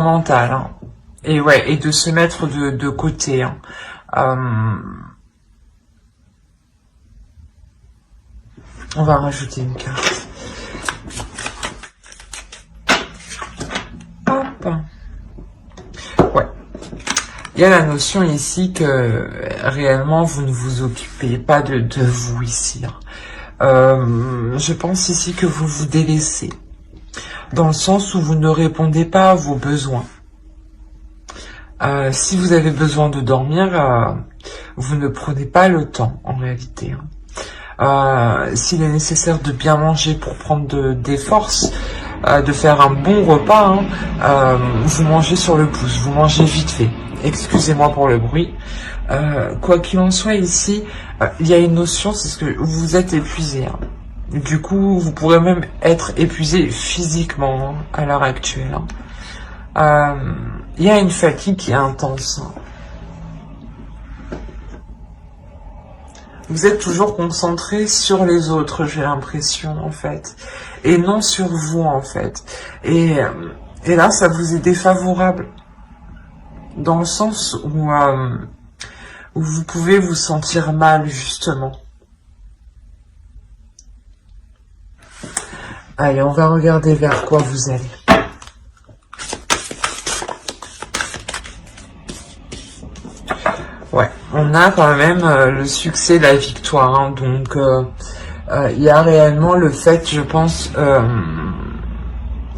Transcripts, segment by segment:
mental, hein. Et ouais, et de se mettre de côté, hein. On va rajouter une carte. Hop. Ouais. Il y a la notion ici que réellement vous ne vous occupez pas de vous ici, hein. Je pense ici que vous vous délaissez, dans le sens où vous ne répondez pas à vos besoins. Si vous avez besoin de dormir, vous ne prenez pas le temps en réalité, hein. S'il est nécessaire de bien manger pour prendre des forces, de faire un bon repas, hein, vous mangez sur le pouce, vous mangez vite fait. Excusez-moi pour le bruit. Quoi qu'il en soit ici, il y a une notion, c'est ce que vous êtes épuisé, hein. Du coup, vous pourrez même être épuisé physiquement, hein, à l'heure actuelle, hein. Il y a une fatigue qui est intense, hein. Vous êtes toujours concentré sur les autres, j'ai l'impression, en fait, et non sur vous, en fait. Et là, ça vous est défavorable, dans le sens où vous pouvez vous sentir mal, justement. Allez, on va regarder vers quoi vous allez. Ouais, on a quand même le succès, la victoire, hein. Donc il y a réellement le fait, je pense,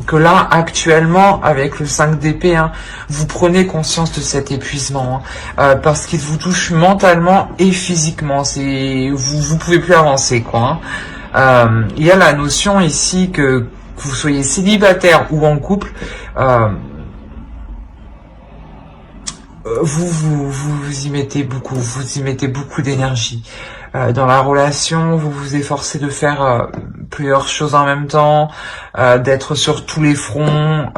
que là, actuellement, avec le 5 d'épée, hein, vous prenez conscience de cet épuisement, hein, parce qu'il vous touche mentalement et physiquement. Vous pouvez plus avancer, quoi, hein. Il y a la notion ici que vous soyez célibataire ou en couple, vous y mettez beaucoup d'énergie. Dans la relation, vous vous efforcez de faire plusieurs choses en même temps, d'être sur tous les fronts,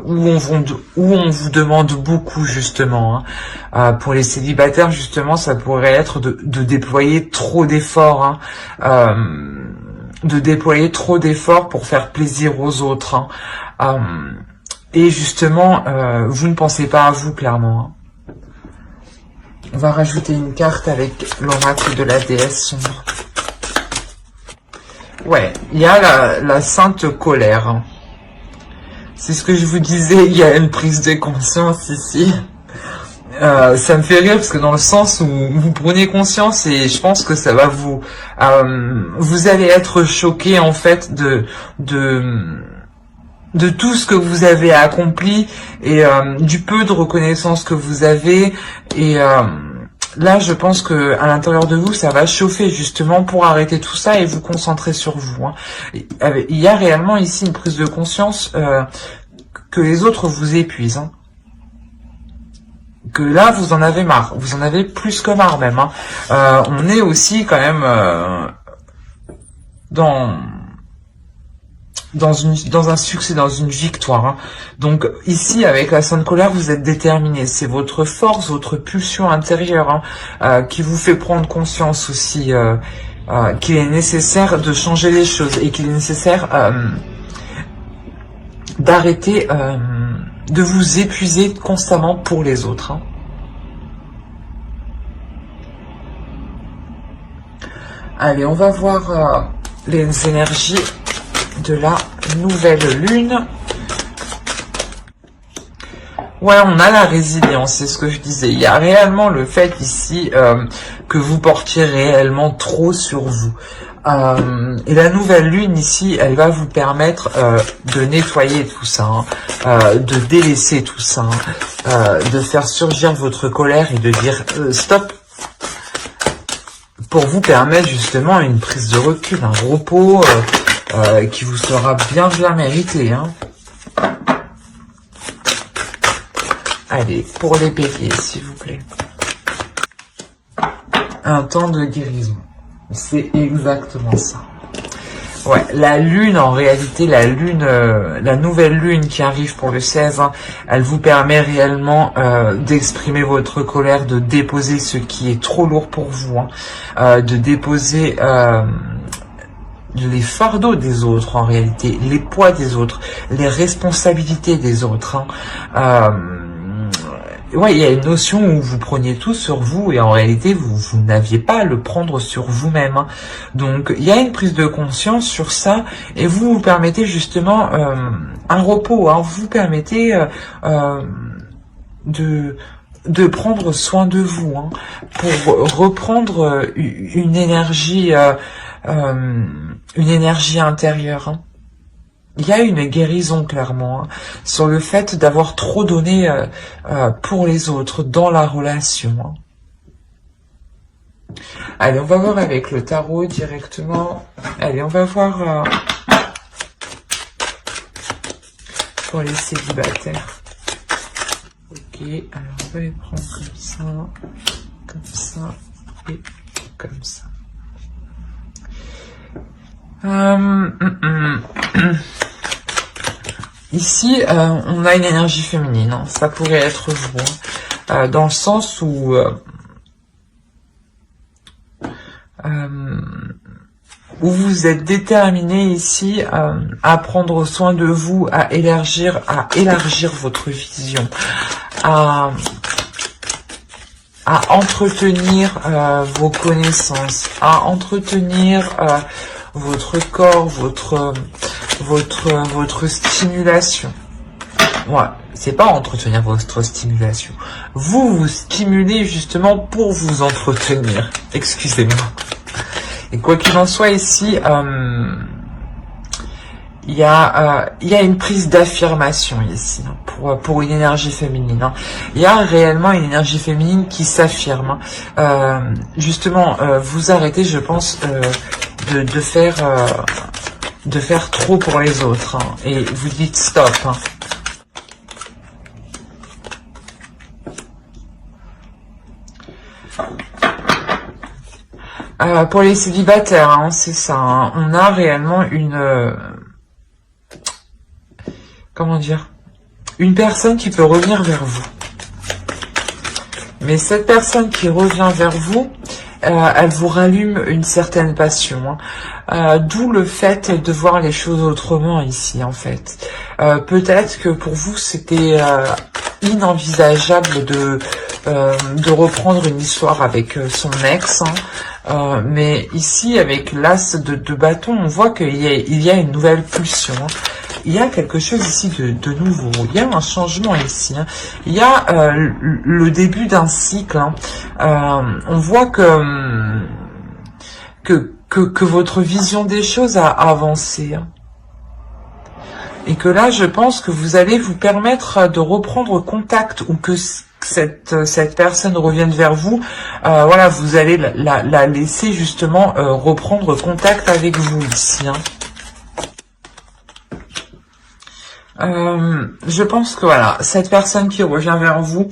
où on vous demande beaucoup, justement, hein. Pour les célibataires, justement, ça pourrait être de déployer trop d'efforts, hein, de déployer trop d'efforts pour faire plaisir aux autres, hein. Et justement, vous ne pensez pas à vous, clairement, hein. On va rajouter une carte avec l'oracle de la déesse sombre. Ouais, il y a la sainte colère, hein. C'est ce que je vous disais, il y a une prise de conscience ici. Ça me fait rire parce que dans le sens où vous prenez conscience, et je pense que ça va vous allez être choqué, en fait, de tout ce que vous avez accompli, et du peu de reconnaissance que vous avez, et là je pense que à l'intérieur de vous ça va chauffer, justement, pour arrêter tout ça et vous concentrer sur vous, hein. Il y a réellement ici une prise de conscience que les autres vous épuisent, hein. Que là vous en avez marre, vous en avez plus que marre même, hein. On est aussi quand même dans un succès, dans une victoire, hein. Donc ici, avec la sainte colère, vous êtes déterminé. C'est votre force, votre pulsion intérieure, hein, qui vous fait prendre conscience aussi qu'il est nécessaire de changer les choses, et qu'il est nécessaire d'arrêter de vous épuiser constamment pour les autres, hein. Allez, on va voir les énergies de la nouvelle lune. Ouais, on a la résilience, c'est ce que je disais. Il y a réellement le fait ici que vous portiez réellement trop sur vous. Et la nouvelle lune ici, elle va vous permettre de nettoyer tout ça, hein, de délaisser tout ça, hein, de faire surgir votre colère et de dire stop, pour vous permettre justement une prise de recul, un repos qui vous sera bien mérité, hein. Allez, pour les béliers, s'il vous plaît. Un temps de guérison. C'est exactement ça. Ouais, la lune, en réalité, la nouvelle lune qui arrive pour le 16, hein, elle vous permet réellement d'exprimer votre colère, de déposer ce qui est trop lourd pour vous, hein, de déposer les fardeaux des autres en réalité, les poids des autres, les responsabilités des autres. Ouais, il y a une notion où vous preniez tout sur vous et en réalité vous n'aviez pas à le prendre sur vous-même. Donc il y a une prise de conscience sur ça et vous permettez justement un repos. Vous vous permettez de prendre soin de vous pour reprendre une énergie intérieure. Il y a une guérison clairement sur le fait d'avoir trop donné pour les autres dans la relation. Allez, on va voir avec le tarot directement. Allez, on va voir pour les célibataires. Ok, alors on va les prendre comme ça et comme ça. Ici, on a une énergie féminine. Ça pourrait être vous, dans le sens où vous êtes déterminé ici à prendre soin de vous, à élargir votre vision, à entretenir vos connaissances, à entretenir votre corps, votre stimulation. Ouais, c'est pas entretenir votre stimulation. Vous stimulez justement pour vous entretenir. Excusez-moi. Et quoi qu'il en soit ici, il y a une prise d'affirmation ici pour une énergie féminine. Il y a réellement une énergie féminine qui s'affirme. Justement, vous arrêtez, je pense, de faire trop pour les autres et vous dites stop. Pour les célibataires, c'est ça. On a réellement une comment dire, une personne qui peut revenir vers vous. Mais cette personne qui revient vers vous, elle vous rallume une certaine passion. D'où le fait de voir les choses autrement ici, en fait. Peut-être que pour vous, c'était inenvisageable de reprendre une histoire avec son ex. Mais ici, avec l'as de bâton, on voit qu'il y a une nouvelle pulsion. Il y a quelque chose ici de nouveau. Il y a un changement ici. Il y a le début d'un cycle. On voit que votre vision des choses a avancé. Et que là, je pense que vous allez vous permettre de reprendre contact ou que cette personne revienne vers vous. Voilà, vous allez la laisser justement reprendre contact avec vous ici. Je pense que voilà, cette personne qui revient vers vous,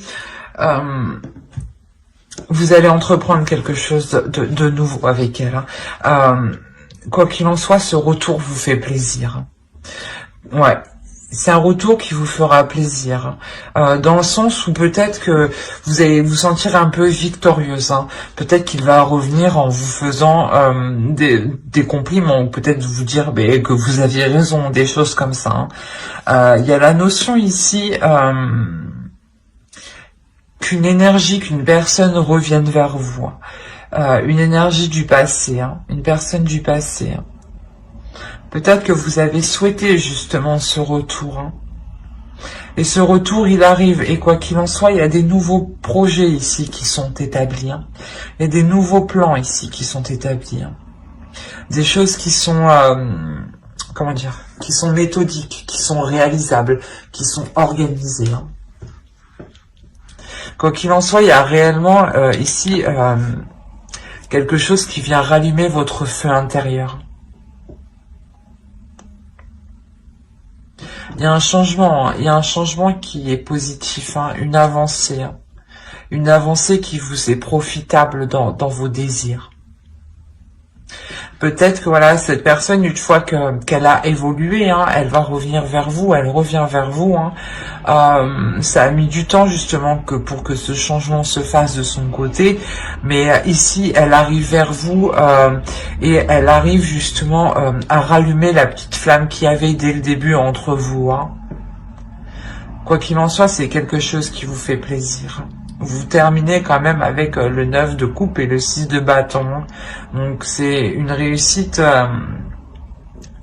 vous allez entreprendre quelque chose de nouveau avec elle. Quoi qu'il en soit, ce retour vous fait plaisir. Ouais, c'est un retour qui vous fera plaisir. Dans le sens où peut-être que vous allez vous sentir un peu victorieuse. Peut-être qu'il va revenir en vous faisant des compliments, ou peut-être vous dire que vous aviez raison, des choses comme ça. Il y a la notion ici qu'une énergie, qu'une personne revienne vers vous. Une énergie du passé, une personne du passé. Peut-être que vous avez souhaité justement ce retour. Et ce retour, il arrive. Et quoi qu'il en soit, il y a des nouveaux projets ici qui sont établis. Il y a des nouveaux plans ici qui sont établis. Des choses qui sont, comment dire, qui sont méthodiques, qui sont réalisables, qui sont organisées. Quoi qu'il en soit, il y a réellement ici quelque chose qui vient rallumer votre feu intérieur. Il y a un changement qui est positif, une avancée qui vous est profitable dans vos désirs. Peut-être que voilà, cette personne, une fois qu'elle a évolué, hein, elle va revenir vers vous, elle revient vers vous. Hein. Ça a mis du temps justement pour que ce changement se fasse de son côté, mais ici, elle arrive vers vous et elle arrive justement à rallumer la petite flamme qu'il y avait dès le début entre vous. Hein. Quoi qu'il en soit, c'est quelque chose qui vous fait plaisir. Vous terminez quand même avec le 9 de coupe et le 6 de bâton. Donc c'est une réussite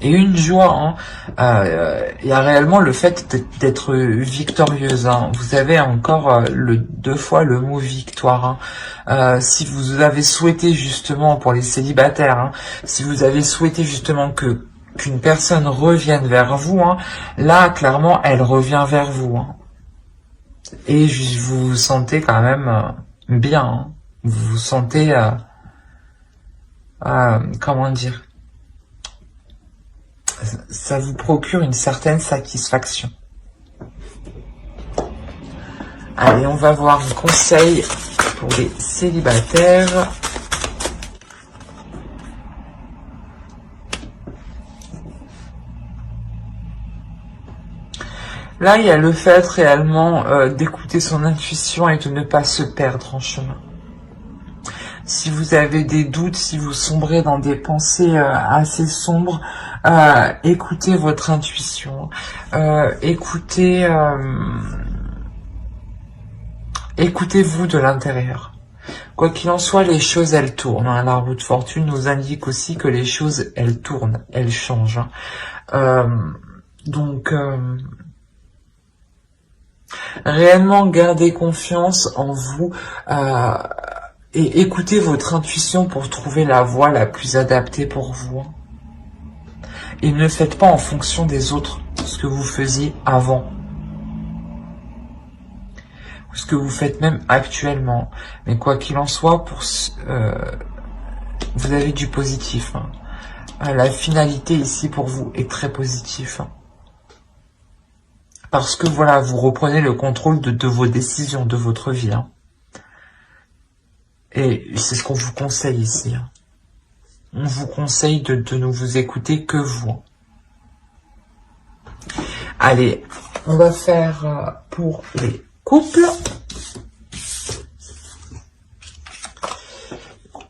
et une joie. Hein. Il y a réellement le fait d'être victorieuse. Hein. Vous avez encore deux fois le mot victoire. Hein. Si vous avez souhaité justement, pour les célibataires, hein, si vous avez souhaité justement qu'une personne revienne vers vous, hein, là clairement elle revient vers vous. Hein. Et vous vous sentez quand même bien. Hein. Vous vous sentez, comment dire, ça vous procure une certaine satisfaction. Allez, on va voir un conseil pour les célibataires. Là, il y a le fait réellement d'écouter son intuition et de ne pas se perdre en chemin. Si vous avez des doutes, si vous sombrez dans des pensées assez sombres, écoutez votre intuition. Écoutez-vous de l'intérieur. Quoi qu'il en soit, les choses, elles tournent. Hein. La roue de fortune nous indique aussi que les choses, elles tournent, elles changent. Hein. Donc... réellement gardez confiance en vous et écoutez votre intuition pour trouver la voie la plus adaptée pour vous. Et ne faites pas en fonction des autres ce que vous faisiez avant. Ou ce que vous faites même actuellement. Mais quoi qu'il en soit, vous avez du positif. Hein. La finalité ici pour vous est très positive. Hein. Parce que voilà, vous reprenez le contrôle de vos décisions, de votre vie. Hein. Et c'est ce qu'on vous conseille ici. Hein. On vous conseille de ne vous écouter que vous. Allez, on va faire pour les couples.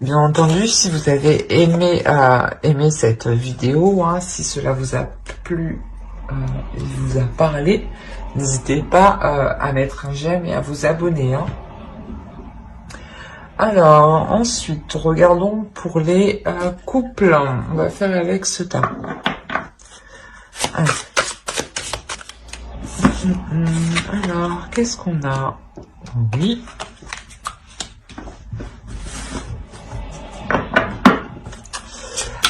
Bien entendu, si vous avez aimé cette vidéo, hein, si cela vous a plu, il vous a parlé, n'hésitez pas à mettre un j'aime et à vous abonner. Hein. Alors, ensuite, regardons pour les couples. On va faire avec ce tarot. Alors, qu'est-ce qu'on a? Oui.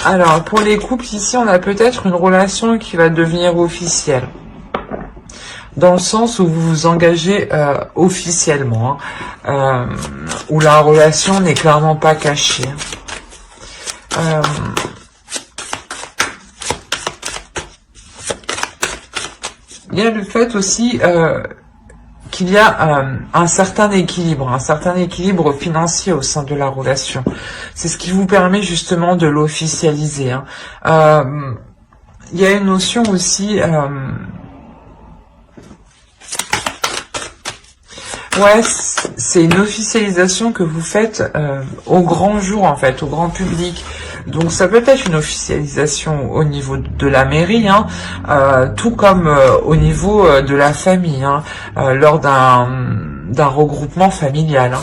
Alors, pour les couples, ici, on a peut-être une relation qui va devenir officielle. Dans le sens où vous vous engagez officiellement, hein, où la relation n'est clairement pas cachée. Il y a le fait aussi qu'il y a un certain équilibre financier au sein de la relation. C'est ce qui vous permet justement de l'officialiser. Hein. Il y a une notion aussi... ouais, c'est une officialisation que vous faites au grand jour, en fait, au grand public. Donc ça peut être une officialisation au niveau de la mairie, hein, tout comme au niveau de la famille, hein, lors d'un regroupement familial. Hein.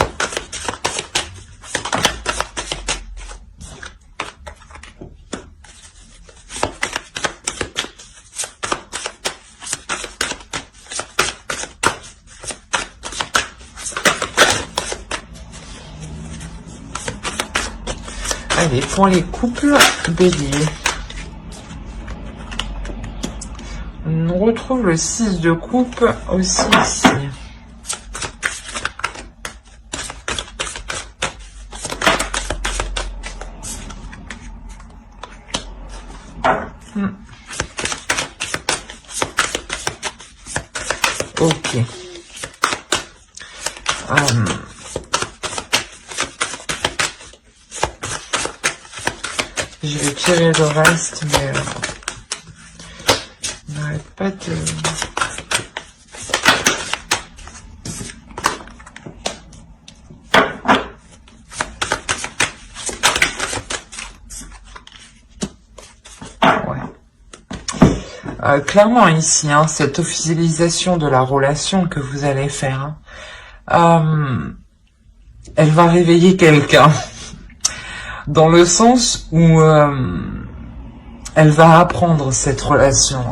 Allez, pour les couples bélier. On retrouve le 6 de coupe aussi ici. Ok. Je vais tirer le reste, mais on n'arrête pas de... Clairement ici, hein, cette officialisation de la relation que vous allez faire, hein, elle va réveiller quelqu'un, dans le sens où elle va apprendre cette relation,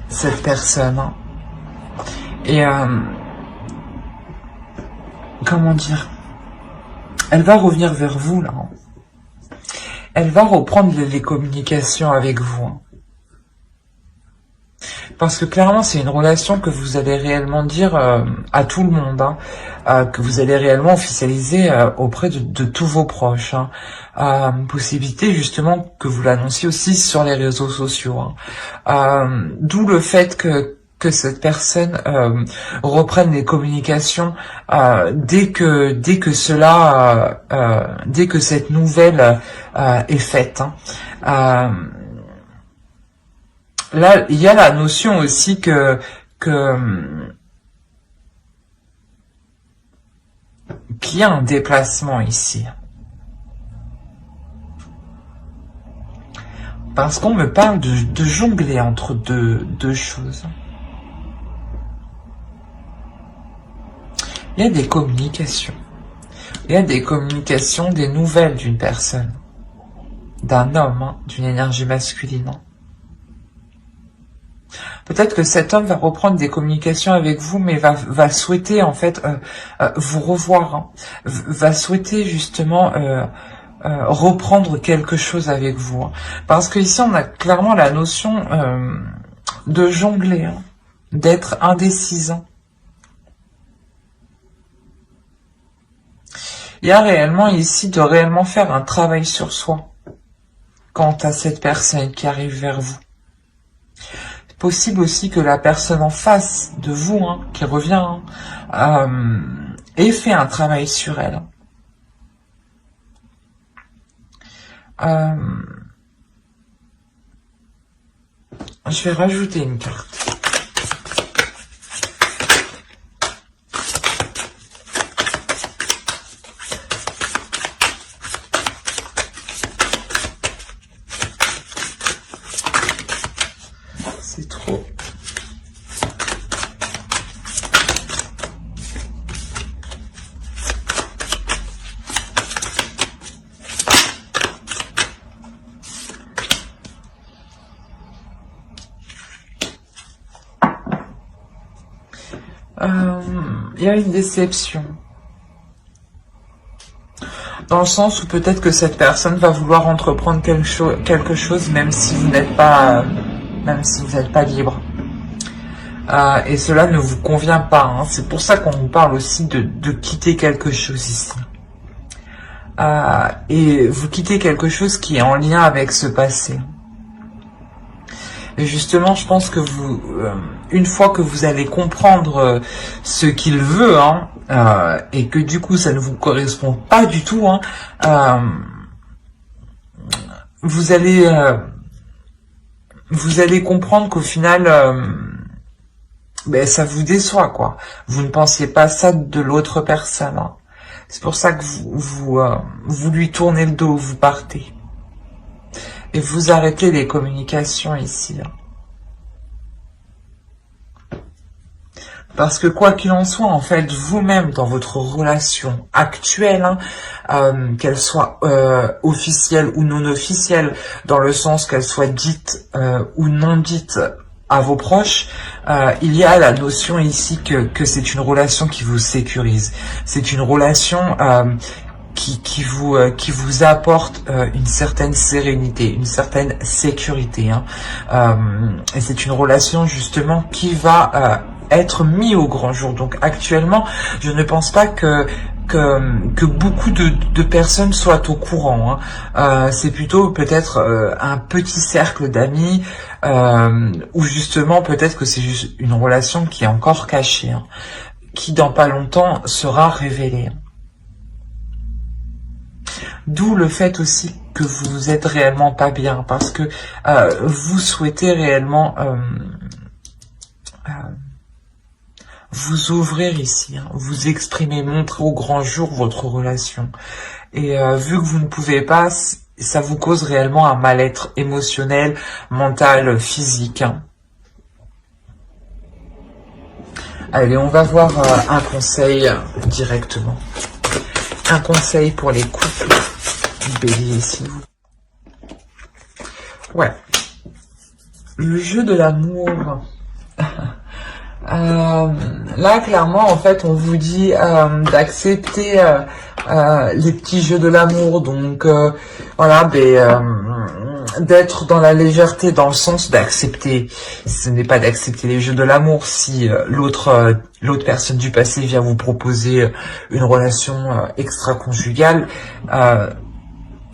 cette personne, hein, et comment dire, elle va revenir vers vous là, hein. Elle va reprendre les communications avec vous, hein. Parce que clairement, c'est une relation que vous allez réellement dire à tout le monde, hein, que vous allez réellement officialiser auprès de tous vos proches, hein. Possibilité justement que vous l'annonciez aussi sur les réseaux sociaux, hein. D'où le fait que cette personne reprenne les communications dès que cette nouvelle est faite, hein. Là, il y a la notion aussi qu'il y a un déplacement ici. Parce qu'on me parle de jongler entre deux choses. Il y a des communications. Il y a des communications, des nouvelles d'une personne, d'un homme, hein, d'une énergie masculine. Peut-être que cet homme va reprendre des communications avec vous, mais va souhaiter en fait vous revoir, hein. Va souhaiter justement reprendre quelque chose avec vous, hein. Parce que ici on a clairement la notion de jongler, hein, d'être indécis, hein. Il y a réellement ici de réellement faire un travail sur soi quant à cette personne qui arrive vers vous. Possible aussi que la personne en face de vous, hein, qui revient, hein, ait fait un travail sur elle. Je vais rajouter une carte. C'est trop. Il y a une déception. Dans le sens où peut-être que cette personne va vouloir entreprendre quelque chose même si vous n'êtes pas... même si vous n'êtes pas libre. Et cela ne vous convient pas, hein. C'est pour ça qu'on vous parle aussi de quitter quelque chose ici. Et vous quittez quelque chose qui est en lien avec ce passé. Et justement, je pense que vous, une fois que vous allez comprendre ce qu'il veut, hein, et que du coup ça ne vous correspond pas du tout, hein, vous allez comprendre qu'au final, ça vous déçoit, quoi. Vous ne pensiez pas ça de l'autre personne, hein. C'est pour ça que vous lui tournez le dos, vous partez. Et vous arrêtez les communications ici, hein. Parce que quoi qu'il en soit, en fait, vous-même, dans votre relation actuelle, hein, qu'elle soit officielle ou non officielle, dans le sens qu'elle soit dite ou non dite à vos proches, il y a la notion ici que c'est une relation qui vous sécurise. C'est une relation qui vous apporte une certaine sérénité, une certaine sécurité, hein. Et c'est une relation justement qui va être mise au grand jour. Donc actuellement, je ne pense pas que beaucoup de personnes soient au courant, hein. C'est plutôt peut-être un petit cercle d'amis, ou justement peut-être que c'est juste une relation qui est encore cachée, hein, qui dans pas longtemps sera révélée. D'où le fait aussi que vous êtes réellement pas bien, parce que vous souhaitez réellement vous ouvrir ici, hein, vous exprimer, montrer au grand jour votre relation. Et vu que vous ne pouvez pas, ça vous cause réellement un mal-être émotionnel, mental, physique. Hein. Allez, on va voir un conseil directement. Un conseil pour les couples. Bélier, s'il vous plaît. Ouais. Le jeu de l'amour. Là, clairement, en fait, on vous dit d'accepter les petits jeux de l'amour. Donc, voilà, d'être dans la légèreté, dans le sens d'accepter. Ce n'est pas d'accepter les jeux de l'amour si l'autre personne du passé vient vous proposer une relation extra-conjugale.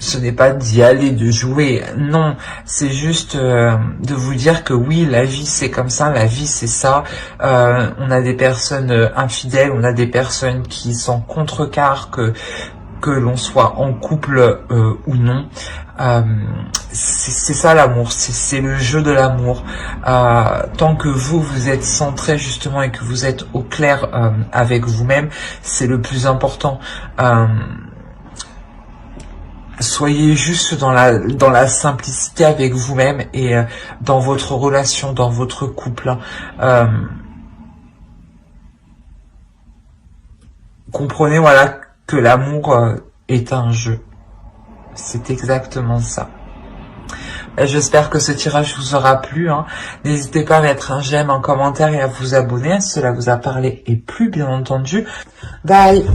Ce n'est pas d'y aller, de jouer, non, c'est juste de vous dire que oui, la vie c'est comme ça, la vie c'est ça, on a des personnes infidèles, on a des personnes qui sont contrecarrent que l'on soit en couple ou non. C'est ça l'amour, c'est le jeu de l'amour. Tant que vous êtes centré justement et que vous êtes au clair avec vous-même, c'est le plus important. Soyez juste dans la simplicité avec vous-même et dans votre relation, dans votre couple. Comprenez, voilà, que l'amour est un jeu. C'est exactement ça. J'espère que ce tirage vous aura plu. Hein. N'hésitez pas à mettre un j'aime, un commentaire et à vous abonner. Cela vous a parlé et plu, bien entendu. Bye!